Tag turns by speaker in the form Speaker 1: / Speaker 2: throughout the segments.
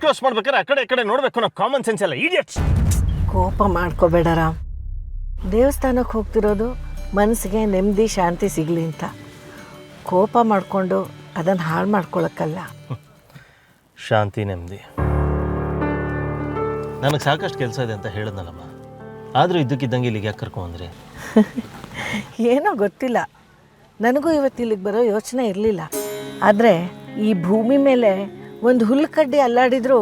Speaker 1: Request ಮಾಡ್ಬೇಕಾದ್ರೆ ಆ ಕಡೆ ನೋಡಬೇಕು ಅನ್ನೋ ಕಾಮನ್ ಸೆನ್ಸ್ ಎಲ್ಲ ಇಡಿಯಟ್ಸ್.
Speaker 2: ಕೋಪ ಮಾಡ್ಕೋಬೇಡ ರಾಮ್. ದೇವಸ್ಥಾನಕ್ಕೆ ಹೋಗ್ತಿರೋದು ಮನಸ್ಸಿಗೆ ನೆಮ್ಮದಿ ಶಾಂತಿ ಸಿಗಲಿ ಅಂತ. ಕೋಪ ಮಾಡಿಕೊಂಡು ಅದನ್ನು ಹಾಳು ಮಾಡ್ಕೊಳಕ್ಕಲ್ಲ.
Speaker 1: ಶಾಂತಿ ನೆಮ್ಮದಿ ನನಗೆ ಸಾಕಷ್ಟು ಕೆಲಸ ಇದೆ ಅಂತ ಹೇಳಿದ್ನಲ್ಲಮ್ಮ. ಆದರೂ ಇದ್ದಕ್ಕಿದ್ದಂಗೆ ಇಲ್ಲಿಗೆ ಯಾಕೆ ಕರ್ಕೊಂಡ್ರಿ?
Speaker 2: ಏನೋ ಗೊತ್ತಿಲ್ಲ, ನನಗೂ ಇವತ್ತು ಇಲ್ಲಿಗೆ ಬರೋ ಯೋಚನೆ ಇರಲಿಲ್ಲ. ಆದರೆ ಈ ಭೂಮಿ ಮೇಲೆ ಒಂದು ಹುಲ್ಲುಕಡ್ಡಿ ಅಲ್ಲಾಡಿದರೂ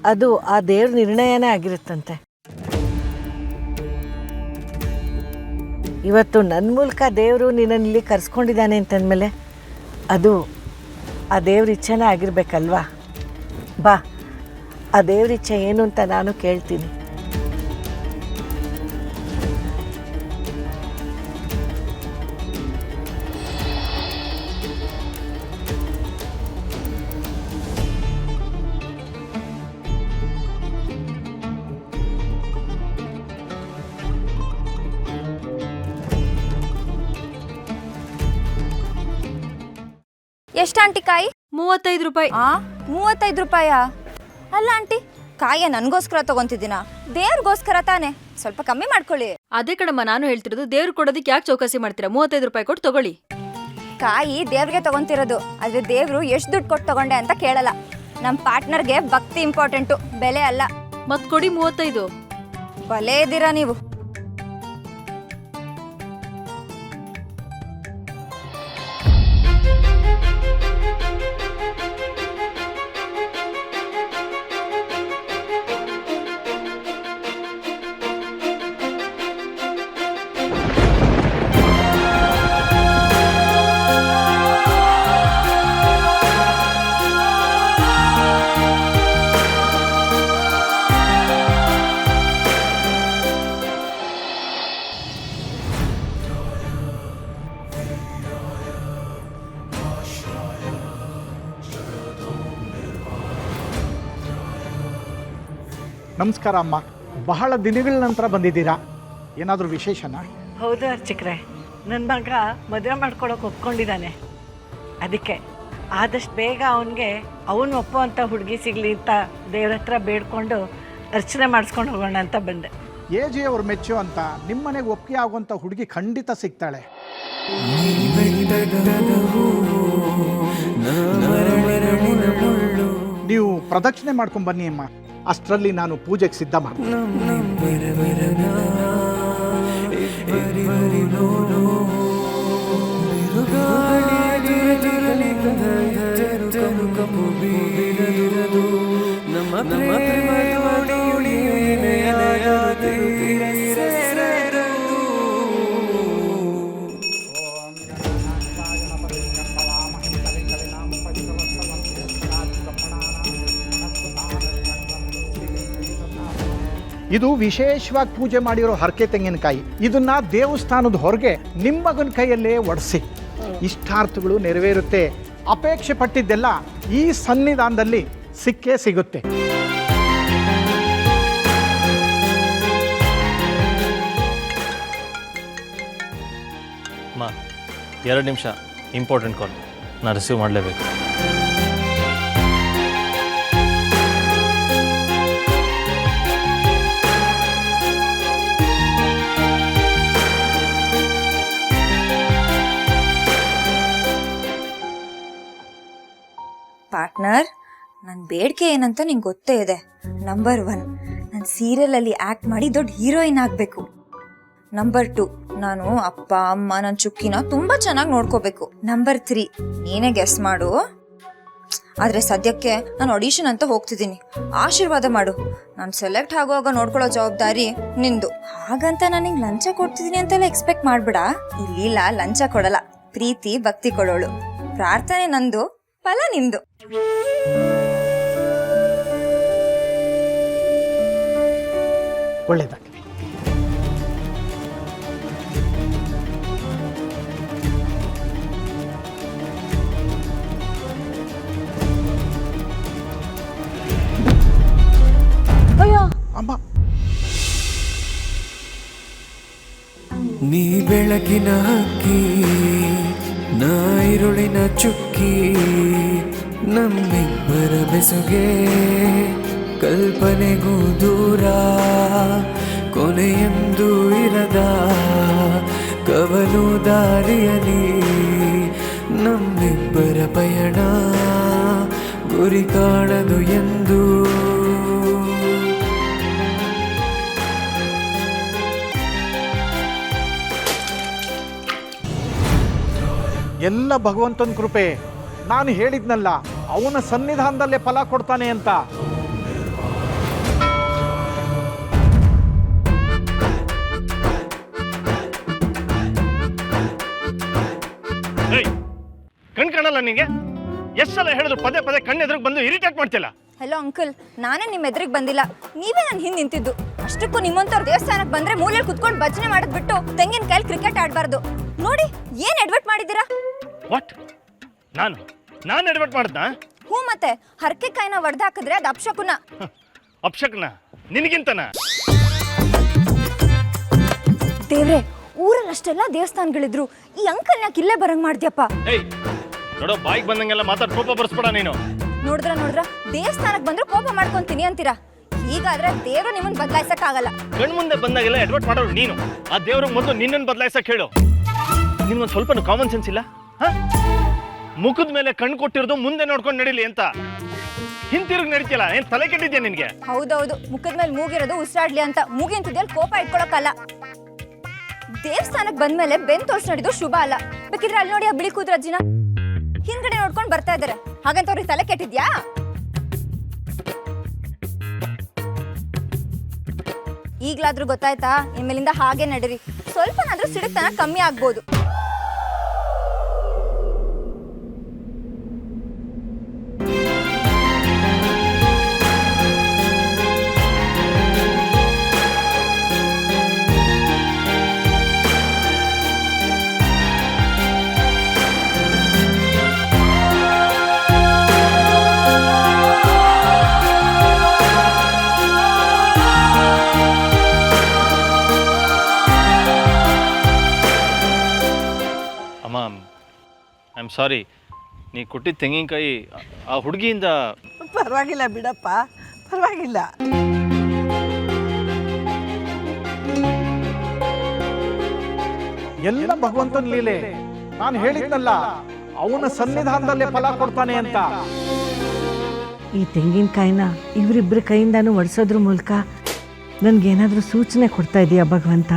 Speaker 2: ಅದು ಆ ದೇವ್ರ ನಿರ್ಣಯನೇ ಆಗಿರುತ್ತಂತೆ. ಇವತ್ತು ನನ್ನ ಮೂಲಕ ದೇವರು ನಿನ್ನನ್ನು ಇಲ್ಲಿ ಕರ್ಸ್ಕೊಂಡಿದ್ದಾನೆ ಅಂತಂದಮೇಲೆ ಅದು ಆ ದೇವ್ರ ಇಚ್ಛೆನೇ ಆಗಿರ್ಬೇಕಲ್ವಾ? ಬಾ, ಆ ದೇವ್ರ ಇಚ್ಛೆ ಏನು ಅಂತ ನಾನು ಕೇಳ್ತೀನಿ.
Speaker 3: ಎಷ್ಟು ಆಂಟಿ ಕಾಯಿ?
Speaker 4: 35 ರೂಪಾಯಿ.
Speaker 3: 35 ರೂಪಾಯಾ? ಅಲ್ಲ ಆಂಟಿ, ಕಾಯ ನನಗೋಸ್ಕರ ತಗೊಂತಿದ್ದೀನ, ದೇವ್ರಿಗೋಸ್ಕರ ತಾನೆ, ಸ್ವಲ್ಪ ಕಮ್ಮಿ ಮಾಡ್ಕೊಳ್ಳಿ.
Speaker 4: ಅದೇ ಕಣಮ್ಮ ನಾನು ಹೇಳ್ತಿರೋದು, ದೇವ್ರು ಕೊಡೋದಕ್ಕೆ ಯಾಕೆ ಚೌಕಾಸಿ ಮಾಡ್ತೀರಾ? 35 ರೂಪಾಯಿ ಕೊಟ್ಟು ತಗೊಳ್ಳಿ.
Speaker 3: ಕಾಯಿ ದೇವ್ರಿಗೆ ತಗೊಂತಿರೋದು, ಆದ್ರೆ ದೇವ್ರು ಎಷ್ಟು ದುಡ್ಡು ಕೊಟ್ಟು ತಗೊಂಡೆ ಅಂತ ಕೇಳಲ್ಲ. ನಮ್ಮ ಪಾರ್ಟ್ನರ್ಗೆ ಭಕ್ತಿ ಇಂಪಾರ್ಟೆಂಟು, ಬೆಲೆ ಅಲ್ಲ.
Speaker 4: ಮತ್ ಕೊಡಿ 35.
Speaker 3: ಬಲೇ ಇದ್ದೀರಾ ನೀವು.
Speaker 5: ನಮಸ್ಕಾರ ಅಮ್ಮ, ಬಹಳ ದಿನಗಳ ನಂತರ ಬಂದಿದ್ದೀರಾ, ಏನಾದರೂ ವಿಶೇಷನಾ?
Speaker 2: ಹೌದು ಅರ್ಚಕ್ರೆ, ನನ್ನ ಮಗ ಮದುವೆ ಮಾಡ್ಕೊಳಕ್ಕೆ ಒಪ್ಕೊಂಡಿದ್ದಾನೆ. ಅದಕ್ಕೆ ಆದಷ್ಟು ಬೇಗ ಅವನಿಗೆ ಅವನು ಒಪ್ಪುವಂಥ ಹುಡುಗಿ ಸಿಗಲಿ ಅಂತ ದೇವ್ರ ಹತ್ರ ಬೇಡ್ಕೊಂಡು ಅರ್ಚನೆ ಮಾಡಿಸ್ಕೊಂಡು ಹೋಗೋಣ ಅಂತ ಬಂದೆ.
Speaker 5: ಎ.ಜೆ ಅವ್ರು ಮೆಚ್ಚು ಅಂತ ನಿಮ್ಮ ಮನೆಗೆ ಒಪ್ಪಿಗೆ ಆಗುವಂಥ ಹುಡುಗಿ ಖಂಡಿತ ಸಿಗ್ತಾಳೆ. ನೀವು ಪ್ರದಕ್ಷಿಣೆ ಮಾಡ್ಕೊಂಡು ಬನ್ನಿ ಅಮ್ಮ, ಅಷ್ಟರಲ್ಲಿ ನಾನು ಪೂಜೆಗೆ ಸಿದ್ಧ ಮಾಡ್ತೀನಿ. ಇದು ವಿಶೇಷವಾಗಿ ಪೂಜೆ ಮಾಡಿರೋ ಹರಕೆ ತೆಂಗಿನಕಾಯಿ. ಇದನ್ನ ದೇವಸ್ಥಾನದ ಹೊರಗೆ ನಿಮ್ಮ ಮಗನ ಕೈಯಲ್ಲೇ ಒಡಿಸಿ, ಇಷ್ಟಾರ್ಥಗಳು ನೆರವೇರುತ್ತೆ. ಅಪೇಕ್ಷೆ ಪಟ್ಟಿದ್ದೆಲ್ಲ ಈ ಸನ್ನಿಧಾನದಲ್ಲಿ ಸಿಕ್ಕೇ ಸಿಗುತ್ತೆ.
Speaker 1: ಅಮ್ಮ 2 ನಿಮಿಷ, ಇಂಪಾರ್ಟೆಂಟ್ ಕಾಲ್, ನಾನು ರಿಸೀವ್ ಮಾಡಲೇಬೇಕು.
Speaker 3: ಪಾರ್ಟ್ನರ್, ನನ್ನ ಬೇಡಿಕೆ ಏನಂತ ನಿಂಗೆ ಗೊತ್ತೇ ಇದೆ. ನಂಬರ್ 1, ನಾನು ಸೀರಿಯಲಲ್ಲಿ ಆ್ಯಕ್ಟ್ ಮಾಡಿ ದೊಡ್ಡ ಹೀರೋಯಿನ್ ಆಗಬೇಕು. ನಂಬರ್ 2, ನಾನು ಅಪ್ಪ ಅಮ್ಮ ನನ್ನ ಚುಕ್ಕಿನ ತುಂಬ ಚೆನ್ನಾಗಿ ನೋಡ್ಕೋಬೇಕು. ನಂಬರ್ 3, ನೀನೇ ಗೆಸ್ ಮಾಡು. ಆದರೆ ಸದ್ಯಕ್ಕೆ ನಾನು ಆಡಿಷನ್ ಅಂತ ಹೋಗ್ತಿದ್ದೀನಿ, ಆಶೀರ್ವಾದ ಮಾಡು. ನಾನು ಸೆಲೆಕ್ಟ್ ಆಗುವಾಗ ನೋಡ್ಕೊಳ್ಳೋ ಜವಾಬ್ದಾರಿ ನಿಂದು. ಹಾಗಂತ ನನಗೆ ಲಂಚ ಕೊಡ್ತಿದ್ದೀನಿ ಅಂತೆಲ್ಲ ಎಕ್ಸ್ಪೆಕ್ಟ್ ಮಾಡ್ಬೇಡ. ಇಲ್ಲಿಲ್ಲ ಲಂಚ ಕೊಡಲ್ಲ, ಪ್ರೀತಿ ಭಕ್ತಿ ಕೊಡೋಳು. ಪ್ರಾರ್ಥನೆ ನಂದು, ಫಲ ನಿಂದು.
Speaker 5: ಒಳ್ಳೆಯದಾಗಲಿ.
Speaker 2: ಅಯ್ಯೋ
Speaker 5: ಅಮ್ಮ,
Speaker 6: ನೀ ಬೆಳಗಿನ ಹಕ್ಕಿ, ನಾ ಇರುಳಿನ ಚುಕ್ಕಿ, ನಮ್ಮಿಬ್ಬರ ಬೆಸುಗೆ ಕಲ್ಪನೆಗೂ ದೂರ ಕೊನೆಯೆಂದು ಇರದ ಕವಲು ದಾರಿಯಲಿ ನಮ್ಮಿಬ್ಬರ ಪಯಣ ಗುರಿ ಕಾಣದು ಎಂದು
Speaker 5: ಎಲ್ಲ ಭಗವಂತನ ಕೃಪೆ. ನಾನು ಹೇಳಿದ್ನಲ್ಲ ಅವನ ಸನ್ನಿಧಾನದಲ್ಲೇ ಫಲ ಕೊಡ್ತಾನೆ ಅಂತ.
Speaker 1: ಕಣ್ ಕಾಣಲ್ಲ ನಿಂಗೆ? ಎಷ್ಟು ಸಲ ಹೇಳಿದ್ರು ಪದೇ ಪದೇ ಕಣ್ಣೆದ್ರಿಗೆ ಬಂದು ಇರಿಟೇಟ್ ಮಾಡ್ತಿಲ್ಲ.
Speaker 3: ಹಲೋ ಅಂಕಲ್, ನಾನೇ ನಿಮ್ಮ ಎದುರಿಗೆ ಬಂದಿಲ್ಲ, ನೀವೇ ನನ್ನ ಹಿಂದೆ ನಿಂತಿದ್ದು. ಅಷ್ಟಕ್ಕೂ ನಿಮ್ಮಂತವ್ರ ದೇವಸ್ಥಾನಕ್ಕೆ ಬಂದ್ರೆ ಮೂಲೆಯಲ್ಲಿ ಕುತ್ಕೊಂಡು ಭಜನೆ ಮಾಡೋದ್ ಬಿಟ್ಟು ತೆಂಗಿನ ಕೈಲಿ ಕ್ರಿಕೆಟ್ ಆಡಬಾರ್ದು. ನೋಡಿ ಏನ್ ಎಡ್ವರ್ಟ್ ಮಾಡಿದ್ದೀರಾ.
Speaker 1: ವಾಟ್? ನಾನು ಎಡ್ವರ್ಟ್ ಮಾಡ್ದ?
Speaker 3: ಹ್ಞೂ, ಮತ್ತೆ ಹರಕೆ ಕಾಯಿನ ಒಡೆದು ಹಾಕಿದ್ರೆ ಅದು ಅಪಶಕುನ.
Speaker 1: ಅಪ್ಶಕ್ನ ನಿನಗಿಂತನ?
Speaker 3: ದೇವ್ರೆ, ಊರಲ್ಲಿ ಅಷ್ಟೆಲ್ಲ ದೇವಸ್ಥಾನಗಳಿದ್ರು ಈ ಅಂಕಲ್ ಯಾಕೆ ಇಲ್ಲೇ ಬರಂಗ್ ಮಾಡ್ದ್ಯಪ್ಪ.
Speaker 1: ಏಯ್ ನೋಡೋ, ಬಾಯಿಗೆ ಬಂದಂಗೆಲ್ಲ ಮಾತಾಡ್ ಕೋಪ ಬರ್ಸ್ಬೇಡ ನೀನು.
Speaker 3: ನೋಡಿದ್ರ ದೇವಸ್ಥಾನಕ್ಕೆ ಬಂದ್ರೆ ಕೋಪ ಮಾಡ್ಕೊಂತೀನಿ ಅಂತೀರಾ. ಹೀಗಾದ್ರೆ ದೇವ್ರು ನಿಮ್ಮನ್ನ ಬದಲಾಯಿಸಕ್ ಆಗಲ್ಲ.
Speaker 1: ಕಣ್ ಮುಂದೆ ಬಂದಾಗೆಲ್ಲ ಎಡ್ವರ್ಟ್ ಮಾಡೋರು ನೀನು. ಆ ದೇವ್ರಿಗೆ ಮೊದಲು ನಿನ್ನನ್ನು ಬದಲಾಯಿಸಕ್ ಹೇಳು. ನಿನ್ಗೊಂದು ಸ್ವಲ್ಪ ಕಾಮನ್ ಸೆನ್ಸ್ ಇಲ್ಲ? ಮುಖದ ಮೇಲೆ ಕಣ್ಣು ಕೊಟ್ಟಿರೋದು ಮುಂದೆ ನೋಡ್ಕೊಂಡು ನಡೀಲಿ ಅಂತ ಹಿಂತಿರುಗಿ ನಡೀತಿಲ್ಲ. ಏನ್ ತಲೆ ಕೆಟ್ಟಿದ್ಯಾ ನಿನ್ಗೆ?
Speaker 3: ಹೌದೌದು, ಮುಖದ ಮೇಲೆ ಮೂಗಿರೋದು ಉಸಿರಾಡ್ಲಿ ಅಂತ. ಮೂಗಿಂತದಲ್ಲಿ ಕೋಪ ಇಟ್ಕೊಳಕಲ್ಲ. ದೇವಸ್ಥಾನಕ್ಕೆ ಬಂದ್ಮೇಲೆ ಬೆನ್ ತೋರ್ಸ್ ನಡೆದು ಶುಭ ಅಲ್ಲ. ಬೇಕಿದ್ರೆ ಅಲ್ಲಿ ನೋಡಿ ಆ ಬಿಳಿ ಕೂದ್ರ ಅಜ್ಜಿನ ಹಿಂದ್ಗಡೆ ನೋಡ್ಕೊಂಡು ಬರ್ತಾ ಇದಾರೆ. ಹಾಗಂತ ಅವ್ರಿಗೆ ತಲೆ ಕೆಟ್ಟಿದ್ಯಾ? ಈಗ್ಲಾದ್ರೂ ಗೊತ್ತಾಯ್ತಾ? ಇನ್ಮೇಲಿಂದ ಹಾಗೆ ನಡೀರಿ. ಸ್ವಲ್ಪನಾದ್ರೂ ಸಿಡುಕ್ತನ ಕಮ್ಮಿ ಆಗ್ಬೋದು.
Speaker 1: I am sorry. ನೀ ಕೊಟ್ಟಿದ್ದ ತೆಂಗಿನಕಾಯಿ ಆ ಹುಡುಗಿಯಿಂದ.
Speaker 2: ಪರವಾಗಿಲ್ಲ ಬಿಡಪ್ಪ, ಪರವಾಗಿಲ್ಲ.
Speaker 5: ಎಲ್ಲ ಭಗವಂತನ ಲೀಲೆ. ನಾನು ಹೇಳಿದ್ನಲ್ಲ ಅವನ ಸನ್ನಿಧಾನದಲ್ಲೇ ಫಲ ಕೊಡ್ತಾನೆ ಅಂತ.
Speaker 2: ಈ ತೆಂಗಿನಕಾಯಿನ ಇವರಿಬ್ಬರ ಕೈಯಿಂದಾನು ಒಡಿಸೋದ್ರ ಮೂಲಕ ನನ್ಗೇನಾದ್ರೂ ಸೂಚನೆ ಕೊಡ್ತಾ ಇದೀಯಾ ಭಗವಂತ?